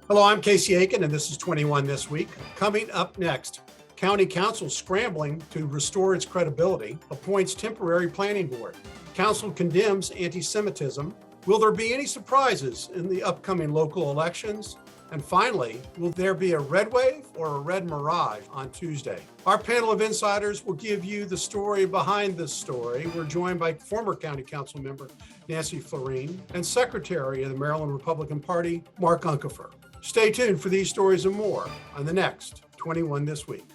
Hello, I'm Casey Aiken, and this is 21 This Week. Coming up next, County Council scrambling to restore its credibility, appoints temporary planning board. Council condemns antisemitism. Will there be any surprises in the upcoming local elections? And finally, will there be a red wave or a red mirage on Tuesday? Our panel of insiders will give you the story behind this story. We're joined by former County Council member Nancy Floreen and Secretary of the Maryland Republican Party, Mark Uncapher. Stay tuned for these stories and more on the next 21 This Week.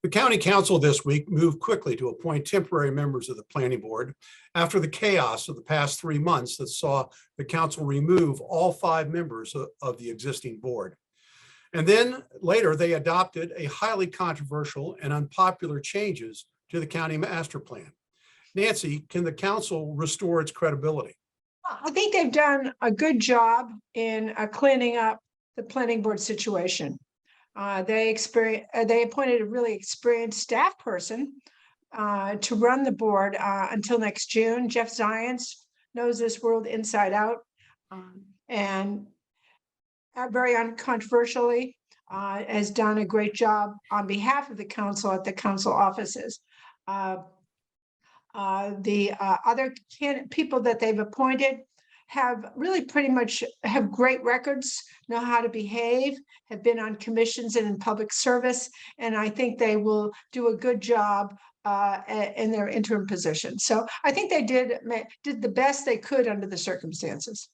The County Council this week moved quickly to appoint temporary members of the Planning Board after the chaos of the past 3 months that saw the council remove all 5 members of the existing board. And then later, they adopted a highly controversial and unpopular changes to the county master plan. Nancy, can the council restore its credibility? I think they've done a good job in cleaning up the planning board situation. They appointed a really experienced staff person to run the board until next June. Jeff Zients knows this world inside out, and very uncontroversially has done a great job on behalf of the council at the council offices. The other people that they've appointed have really pretty much have great records, know how to behave, have been on commissions and in public service, and I think they will do a good job in their interim position. So I think they did the best they could under the circumstances.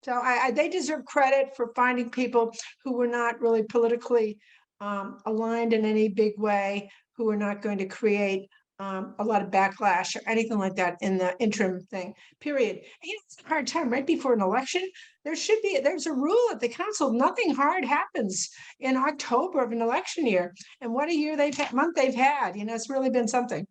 So they deserve credit for finding people who were not really politically aligned in any big way, who are not going to create a lot of backlash or anything like that in the interim thing, period. It's a hard time right before an election. There's a rule at the council, nothing hard happens in October of an election year. And what a year month they've had, it's really been something.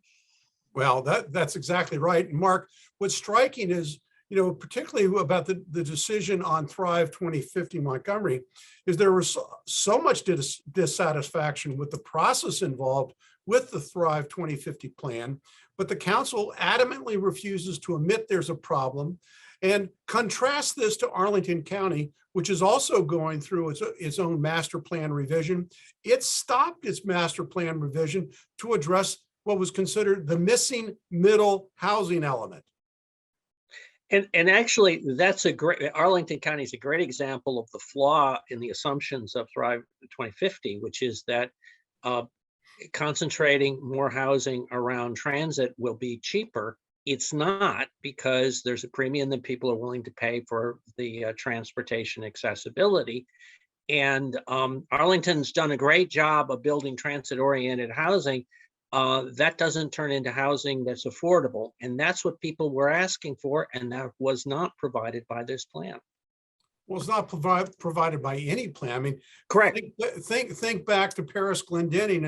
Well, that's exactly right. Mark, what's striking is, particularly about the decision on Thrive 2050 Montgomery, is there was so much dissatisfaction with the process involved with the Thrive 2050 plan, but the council adamantly refuses to admit there's a problem. And contrast this to Arlington County, which is also going through its own master plan revision. It stopped its master plan revision to address what was considered the missing middle housing element. And actually, Arlington County is a great example of the flaw in the assumptions of Thrive 2050, which is that concentrating more housing around transit will be cheaper. It's not, because there's a premium that people are willing to pay for the transportation accessibility. And Arlington's done a great job of building transit-oriented housing. That doesn't turn into housing that's affordable. And that's what people were asking for, and that was not provided by this plan. Well, it's not provided by any plan. I mean, correct. Think back to Paris Glendenning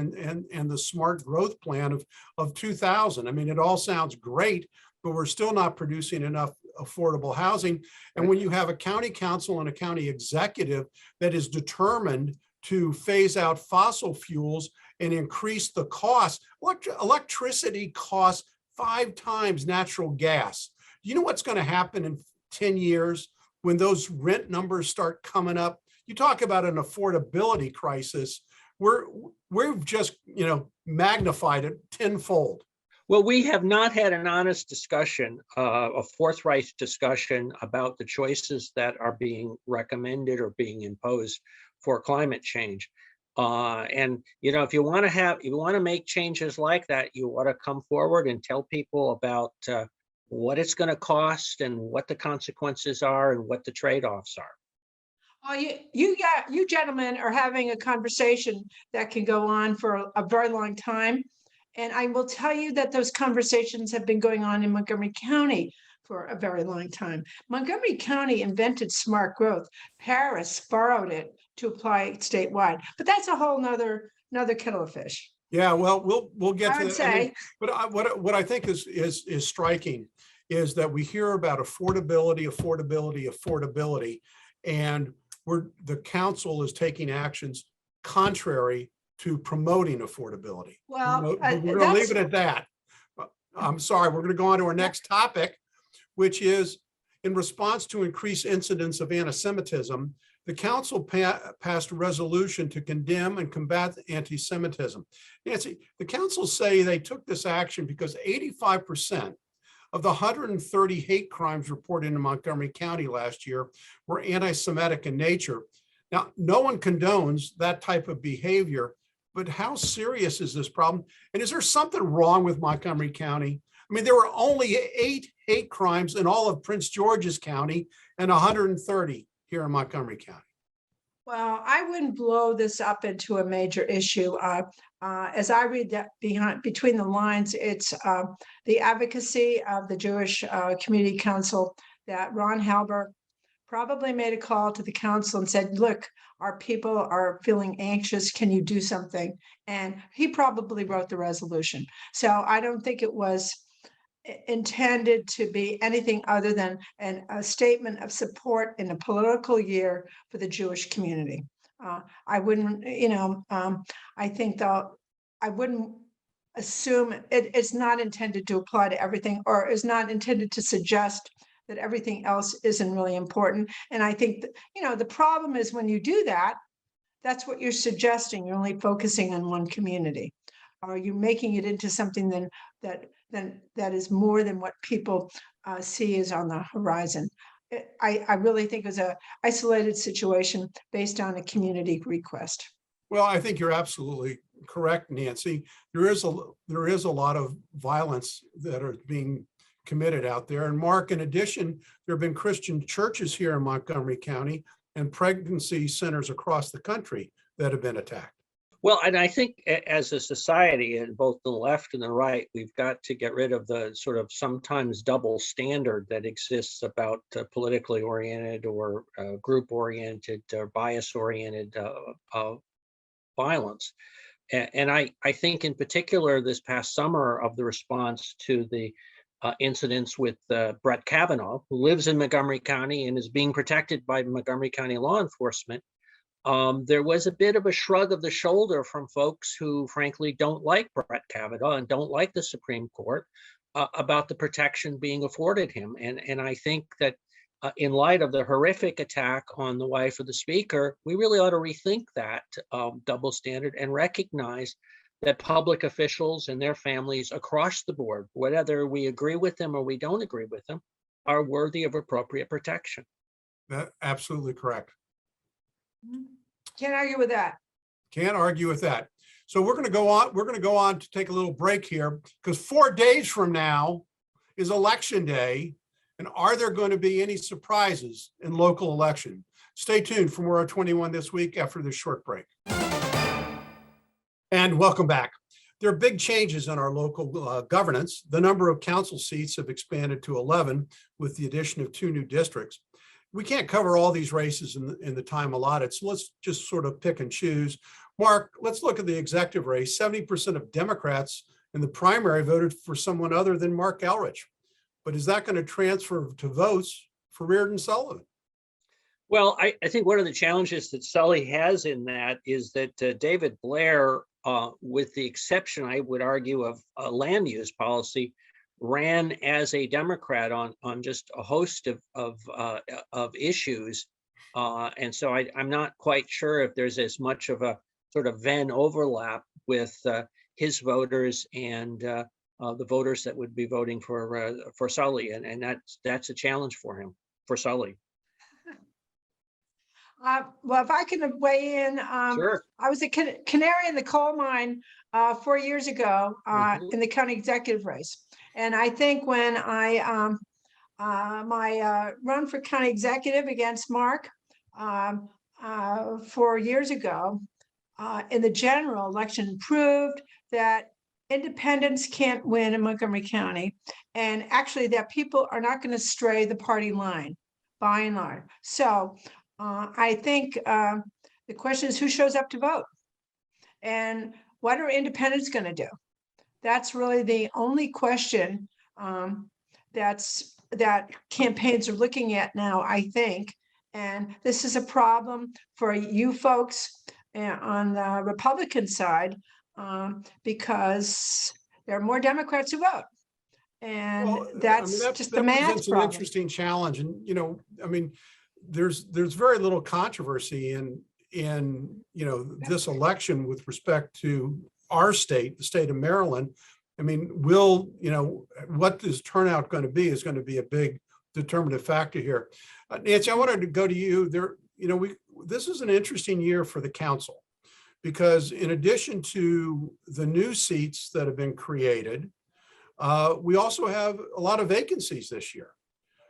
and the smart growth plan of 2000. I mean, it all sounds great, but we're still not producing enough affordable housing. And when you have a county council and a county executive that is determined to phase out fossil fuels and increase the cost, electricity costs 5 times natural gas. You know what's going to happen in 10 years? When those rent numbers start coming up, you talk about an affordability crisis. We've just magnified it tenfold. Well, we have not had an honest discussion, a forthright discussion about the choices that are being recommended or being imposed for climate change. And if you want to make changes like that, you ought to come forward and tell people about what it's going to cost and what the consequences are and what the trade-offs are. Well, you gentlemen are having a conversation that can go on for a very long time. And I will tell you that those conversations have been going on in Montgomery County for a very long time. Montgomery County invented smart growth. Paris borrowed it to apply it statewide. But that's a whole nother kettle of fish. Yeah, well, we'll get to that. But what I think is striking is that we hear about affordability, and the council is taking actions contrary to promoting affordability. Well, But we're going to leave it at that. I'm sorry, we're going to go on to our next topic, which is in response to increased incidents of antisemitism, the council passed a resolution to condemn and combat anti-Semitism. Nancy, the council say they took this action because 85% of the 130 hate crimes reported in Montgomery County last year were anti-Semitic in nature. Now, no one condones that type of behavior, but how serious is this problem? And is there something wrong with Montgomery County? I mean, there were only 8 hate crimes in all of Prince George's County and 130 here in Montgomery County. Well, I wouldn't blow this up into a major issue. As I read that between the lines, it's the advocacy of the Jewish Community Council that Ron Halber probably made a call to the council and said, look, our people are feeling anxious. Can you do something? And he probably wrote the resolution. So I don't think it was intended to be anything other than a statement of support in a political year for the Jewish community. I wouldn't, I think though, I wouldn't assume it's not intended to apply to everything, or is not intended to suggest that everything else isn't really important. And I think that, the problem is when you do that, that's what you're suggesting. You're only focusing on one community. Are you making it into something that is more than what people see is on the horizon? I really think it was an isolated situation based on a community request. Well, I think you're absolutely correct, Nancy. There is a lot of violence that are being committed out there. And Mark, in addition, there have been Christian churches here in Montgomery County and pregnancy centers across the country that have been attacked. Well, and I think as a society, and both the left and the right, we've got to get rid of the sort of sometimes double standard that exists about politically oriented or group oriented or bias oriented violence. And I think in particular this past summer of the response to the incidents with Brett Kavanaugh, who lives in Montgomery County and is being protected by Montgomery County law enforcement, there was a bit of a shrug of the shoulder from folks who frankly don't like Brett Kavanaugh and don't like the Supreme Court about the protection being afforded him. And I think that in light of the horrific attack on the wife of the speaker, we really ought to rethink that double standard and recognize that public officials and their families across the board, whether we agree with them or we don't agree with them, are worthy of appropriate protection. That's absolutely correct. Can't argue with that. Can't argue with that. So we're going to go on. We're going to go on to take a little break here because 4 days from now is election day. And are there going to be any surprises in local election? Stay tuned for more of 21 this week after this short break. And welcome back. There are big changes in our local governance. The number of council seats have expanded to 11 with the addition of 2 new districts. We can't cover all these races in the time allotted, so let's just sort of pick and choose. Mark, let's look at the executive race. 70% of Democrats in the primary voted for someone other than Mark Elrich. But is that going to transfer to votes for Reardon Sullivan? Well, I think one of the challenges that Sully has in that is that David Blair, with the exception, I would argue, of a land use policy, ran as a Democrat on just a host of issues. And so I'm not quite sure if there's as much of a sort of Venn overlap with his voters and the voters that would be voting for Sully. And that's a challenge for him, for Sully. Well, if I can weigh in, Sure. I was a canary in the coal mine 4 years ago in the county executive race. And I think when I my run for county executive against Mark 4 years ago in the general election proved that independents can't win in Montgomery County, and actually that people are not going to stray the party line by and large. So I think the question is who shows up to vote and what are independents going to do? That's really the only question that campaigns are looking at now, I think. And this is a problem for you folks on the Republican side, because there are more Democrats who vote. And Well, I mean, that's just the that math presents an problem. interesting challenge. And, you know, I mean, there's very little controversy in, you know, this election with respect to our state, the state of Maryland. I mean, you know, what is turnout going to be is going to be a big determinative factor here. Nancy, I wanted to go to you there. You know, this is an interesting year for the council, because in addition to the new seats that have been created, we also have a lot of vacancies this year.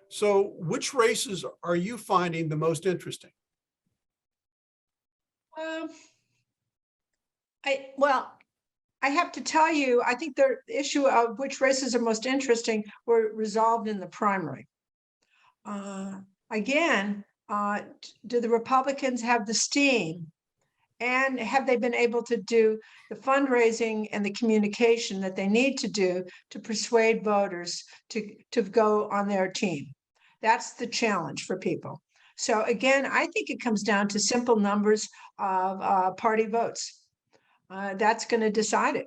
So which races are you finding the most interesting? I have to tell you, I think the issue of which races are most interesting were resolved in the primary. Again, do the Republicans have the steam? And have they been able to do the fundraising and the communication that they need to do to persuade voters to go on their team? That's the challenge for people. So again, I think it comes down to simple numbers of party votes. That's going to decide it.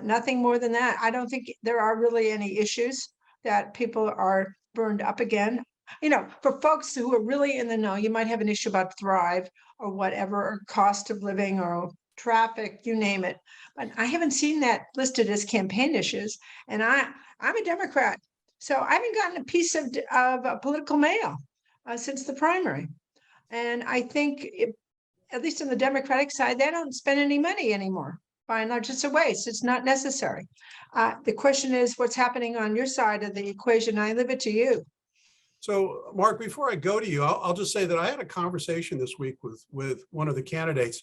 Nothing more than that. I don't think there are really any issues that people are burned up again. You know, for folks who are really in the know, you might have an issue about Thrive or whatever, or cost of living or traffic, you name it. But I haven't seen that listed as campaign issues. And I'm a Democrat, so I haven't gotten a piece of political mail since the primary. And I think, at least on the Democratic side, they don't spend any money anymore. By and large, it's a waste. It's not necessary. The question is, what's happening on your side of the equation? I leave it to you. So, Mark, before I go to you, I'll just say that I had a conversation this week with one of the candidates,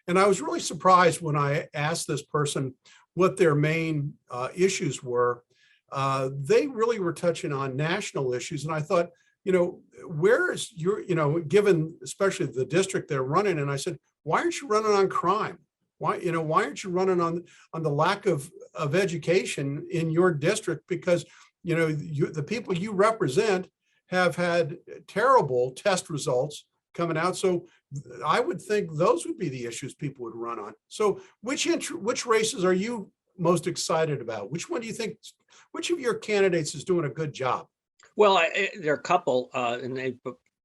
and I was really surprised when I asked this person what their main issues were. They really were touching on national issues, and I thought, you know, where is your, you know, given especially the district they're running, and I said, why aren't you running on crime? Why aren't you running on the lack of education in your district? Because, you know, the people you represent have had terrible test results coming out. So I would think those would be the issues people would run on. So which races are you most excited about? Which one do you think, which of your candidates is doing a good job? Well, there are a couple, and they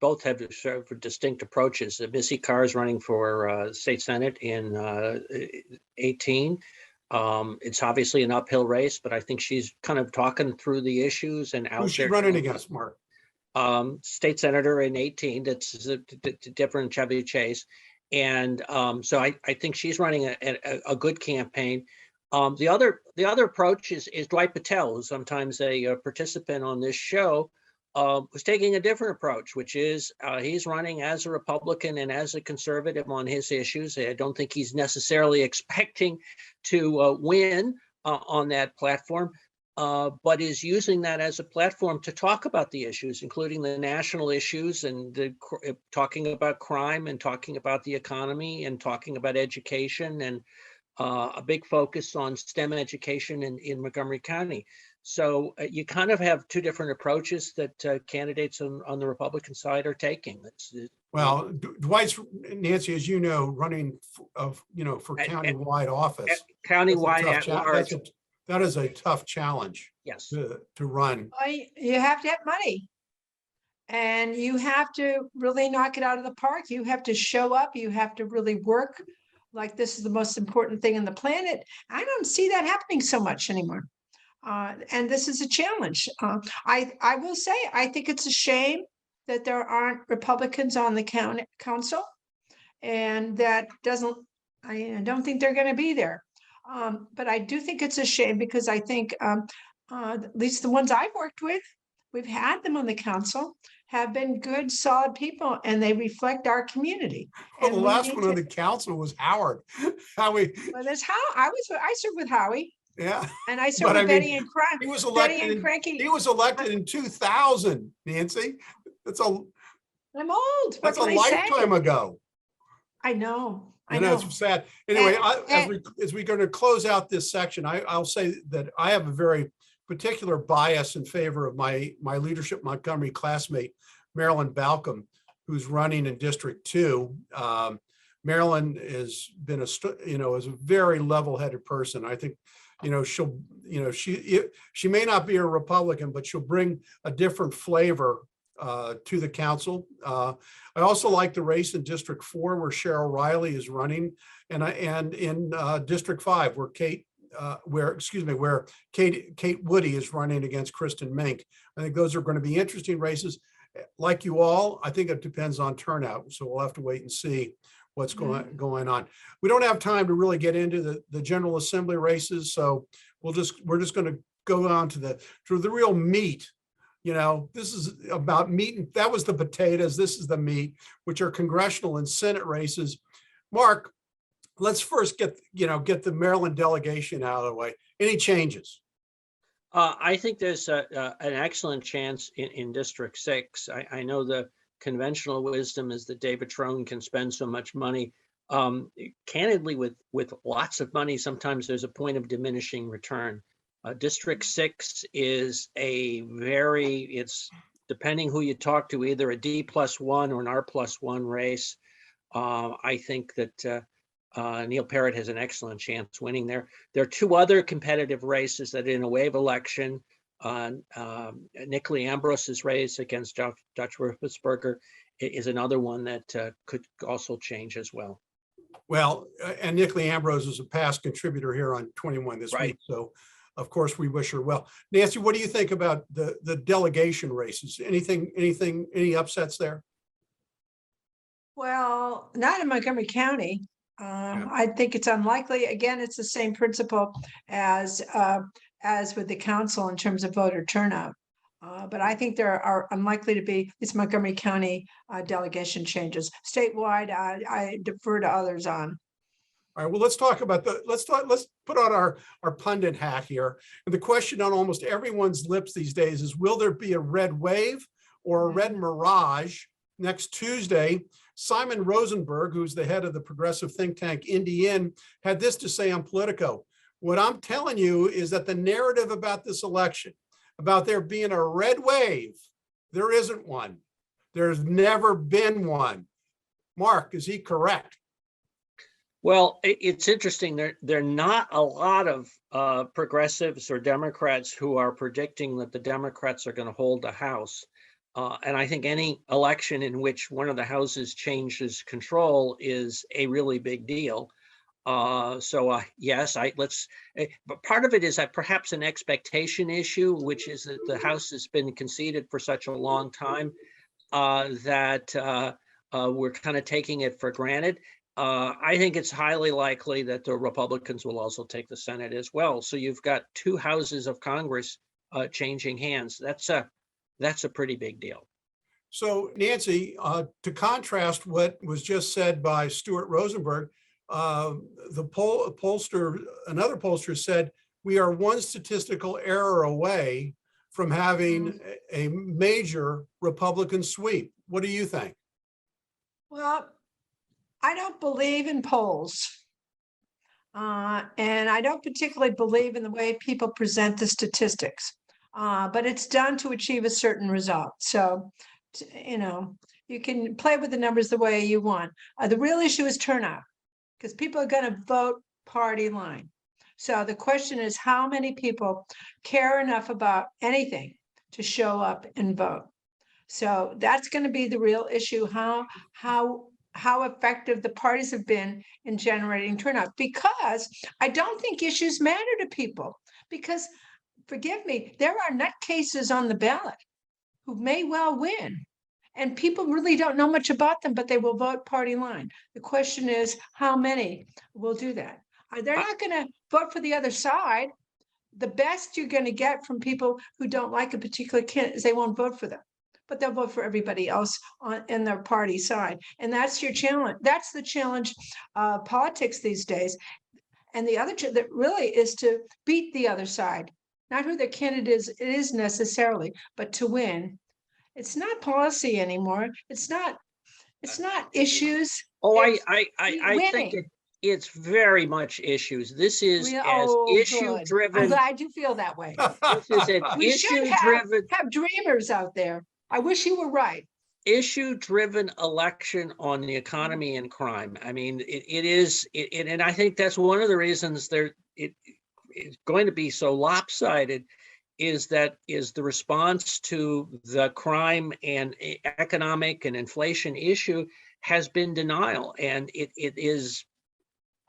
both have sort of distinct approaches. Missy Carr is running for state senate in 18. It's obviously an uphill race, but I think she's kind of talking through the issues and out Who's she there. running against, Mark? State senator in 18. That's different Chevy Chase. And so I think she's running a good campaign. The other approach is Dwight Patel, who's sometimes a participant on this show, was taking a different approach, which is he's running as a Republican and as a conservative on his issues. I don't think he's necessarily expecting to win on that platform, but is using that as a platform to talk about the issues, including the national issues, and talking about crime, and talking about the economy, and talking about education, and a big focus on STEM education in Montgomery County. So you kind of have two different approaches that candidates on the Republican side are taking. Well, Dwight's, Nancy, as you know, running for countywide office. Countywide at large. That is a tough challenge. Yes. To run. You have to have money, and you have to really knock it out of the park. You have to show up. You have to really work like this is the most important thing on the planet. I don't see that happening so much anymore. And this is a challenge. I will say, I think it's a shame that there aren't Republicans on the council, and I don't think they're going to be there. But I do think it's a shame, because I think at least the ones I've worked with, we've had them on the council, have been good, solid people, and they reflect our community. Well, the last one on the council was Howard. Howie. Well, that's how I served with Howie. Yeah. And I served with Betty and Cranky. He was elected in 2000, Nancy. I'm old. That's a lifetime ago. I know. I know, it's sad. Anyway, as we're going to close out this section, I'll say that I have a very particular bias in favor of my leadership Montgomery classmate, Marilyn Balcom, who's running in District 2. Marilyn has been is a very level-headed person. I think, she'll, she may not be a Republican, but she'll bring a different flavor to the council. I also like the race in District 4 where Cheryl Riley is running, and in District 5 where Kate Woody is running against Kristen Mink. I think those are going to be interesting races. Like you all, I think it depends on turnout, so we'll have to wait and see what's going on. We don't have time to really get into the General Assembly races, so we're just going to go on to the real meat. This is about meat, and that was the potatoes. This is the meat, which are congressional and Senate races. Mark, let's first get the Maryland delegation out of the way. Any changes? I think there's an excellent chance in District 6. I know the conventional wisdom is that David Trone can spend so much money. Candidly, with lots of money, sometimes there's a point of diminishing return. District 6 is it's depending who you talk to, either a D+1 or an R+1 race. I think that Neil Parrott has an excellent chance winning there. There are two other competitive races that in a wave election, Nick Ambrose's race against Dutch Rufusberger is another one that could also change as well. Well, and Nick Ambrose is a past contributor here on 21 this week, so of course we wish her well. Nancy, what do you think about the delegation races? Any upsets there? Well, not in Montgomery County. I think it's unlikely. Again, it's the same principle as with the council in terms of voter turnout. But I think there are unlikely to be these Montgomery County delegation changes. Statewide, I defer to others on. All right, well, let's talk about let's put on our pundit hat here. And the question on almost everyone's lips these days is, will there be a red wave or a red mirage next Tuesday? Simon Rosenberg, who's the head of the progressive think tank Indian, had this to say on Politico. What I'm telling you is that the narrative about this election, about there being a red wave, there isn't one. There's never been one. Mark, is he correct? Well, it's interesting. There are not a lot of progressives or Democrats who are predicting that the Democrats are going to hold the House. And I think any election in which one of the houses changes control is a really big deal. Yes, but part of it is perhaps an expectation issue, which is that the House has been conceded for such a long time that we're kind of taking it for granted. I think it's highly likely that the Republicans will also take the Senate as well. So you've got two houses of Congress changing hands. That's a pretty big deal. So Nancy, to contrast what was just said by Stuart Rosenberg, another pollster said, we are one statistical error away from having a major Republican sweep. What do you think? Well, I don't believe in polls. And I don't particularly believe in the way people present the statistics. But it's done to achieve a certain result. So, you can play with the numbers the way you want. The real issue is turnout, because people are going to vote party line. So the question is, how many people care enough about anything to show up and vote? So that's going to be the real issue, how effective the parties have been in generating turnout, because I don't think issues matter to people, because forgive me, there are nutcases on the ballot who may well win, and people really don't know much about them, but they will vote party line. The question is, how many will do that? They're not going to vote for the other side. The best you're going to get from people who don't like a particular candidate is they won't vote for them, but they'll vote for everybody else in their party side. And that's your challenge. That's the challenge of politics these days. And the other that really is to beat the other side. Not who the candidate is necessarily, but to win. It's not policy anymore. It's not issues. Oh, I think It's very much issues. This is as Oh, good. I'm issue-driven. glad you feel that way. This is an We should issue-driven, have dreamers out there. I wish you were right. issue-driven election on the economy and crime. I mean, it is, and I think that's one of the reasons it's going to be so lopsided, is the response to the crime and economic and inflation issue has been denial. And it is,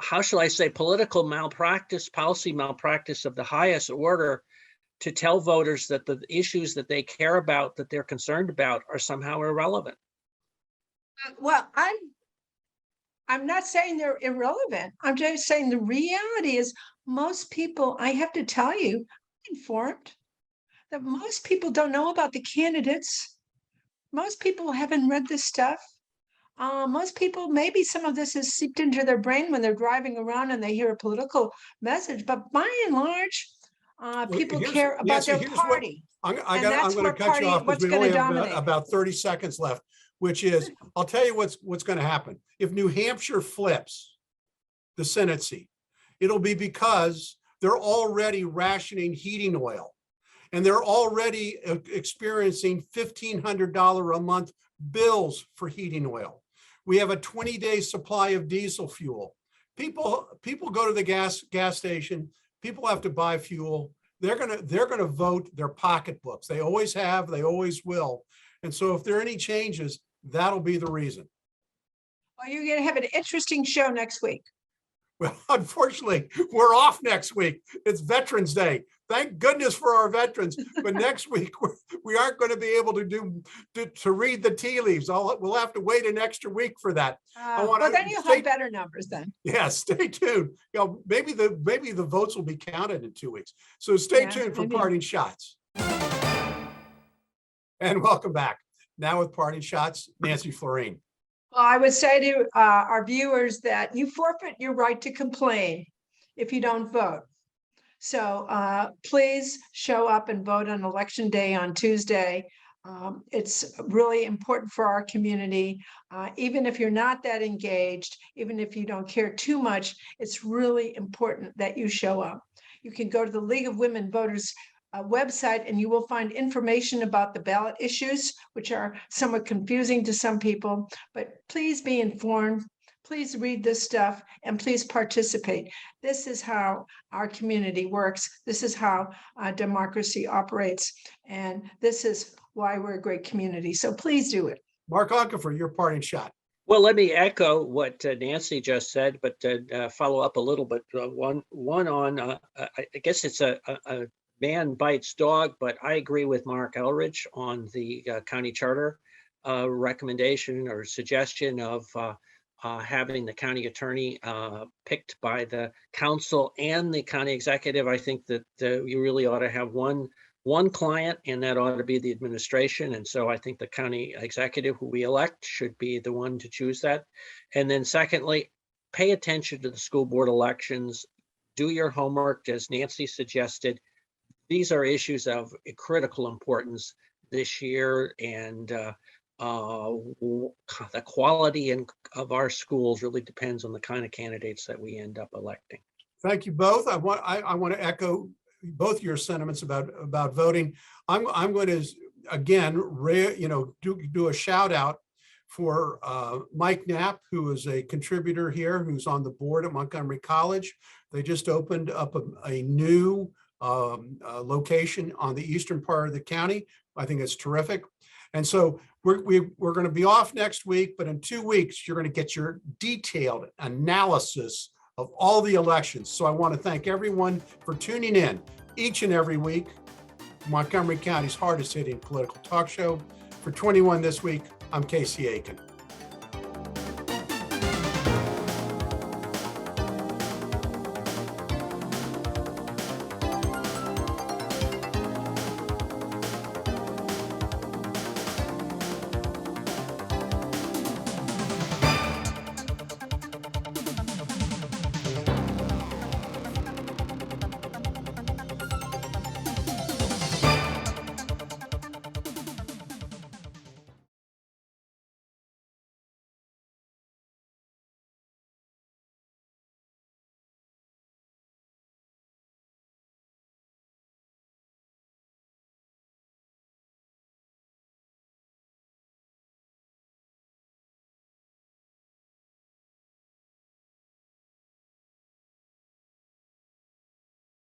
how shall I say, political malpractice, policy malpractice of the highest order, to tell voters that the issues that they care about, that they're concerned about, are somehow irrelevant. Well, I'm not saying they're irrelevant. I'm just saying the reality is most people, I have to tell you, I'm informed that most people don't know about the candidates. Most people haven't read this stuff. Most people, maybe some of this is seeped into their brain when they're driving around and they hear a political message, but by and large, people care about their party. I'm going to cut you off because we only have about 30 seconds left, which is, I'll tell you what's going to happen. If New Hampshire flips the Senate seat, it'll be because they're already rationing heating oil, and they're already experiencing $1,500 a month bills for heating oil. We have a 20-day supply of diesel fuel. People go to the gas station. People have to buy fuel. They're gonna vote their pocketbooks. They always have. They always will. And so, if there are any changes, that'll be the reason. Well, you're going to have an interesting show next week. Well, unfortunately, we're off next week. It's Veterans Day. Thank goodness for our veterans. But next week, we aren't going to be able to read the tea leaves. We'll have to wait an extra week for that. Well, then you'll have better numbers then. Yeah, stay tuned. Maybe the votes will be counted in 2 weeks. So stay tuned for Parting Shots. And welcome back. Now with Parting Shots, Nancy Floreen. Well, I would say to our viewers that you forfeit your right to complain if you don't vote. So please show up and vote on Election Day on Tuesday. It's really important for our community. Even if you're not that engaged, even if you don't care too much, it's really important that you show up. You can go to the League of Women Voters website and you will find information about the ballot issues, which are somewhat confusing to some people, but please be informed. Please read this stuff and please participate. This is how our community works. This is how democracy operates. And this is why we're a great community. So please do it. Mark Uncapher, your parting shot. Well, let me echo what Nancy just said, but follow up a little bit. One on, I guess it's a man bites dog, but I agree with Mark Elridge on the county charter recommendation or suggestion of having the county attorney picked by the council and the county executive. I think that you really ought to have one client, and that ought to be the administration. And so I think the county executive who we elect should be the one to choose that. And then secondly, pay attention to the school board elections. Do your homework, as Nancy suggested. These are issues of critical importance this year, and the quality of our schools really depends on the kind of candidates that we end up electing. Thank you both. I want to echo both your sentiments about voting. I'm going to again do a shout out for Mike Knapp, who is a contributor here, who's on the board at Montgomery College. They just opened up a new location on the eastern part of the county. I think it's terrific. And so we're going to be off next week, but in 2 weeks, you're going to get your detailed analysis of all the elections. So I want to thank everyone for tuning in each and every week. Montgomery County's hardest hitting political talk show. For 21 this week, I'm Casey Aiken.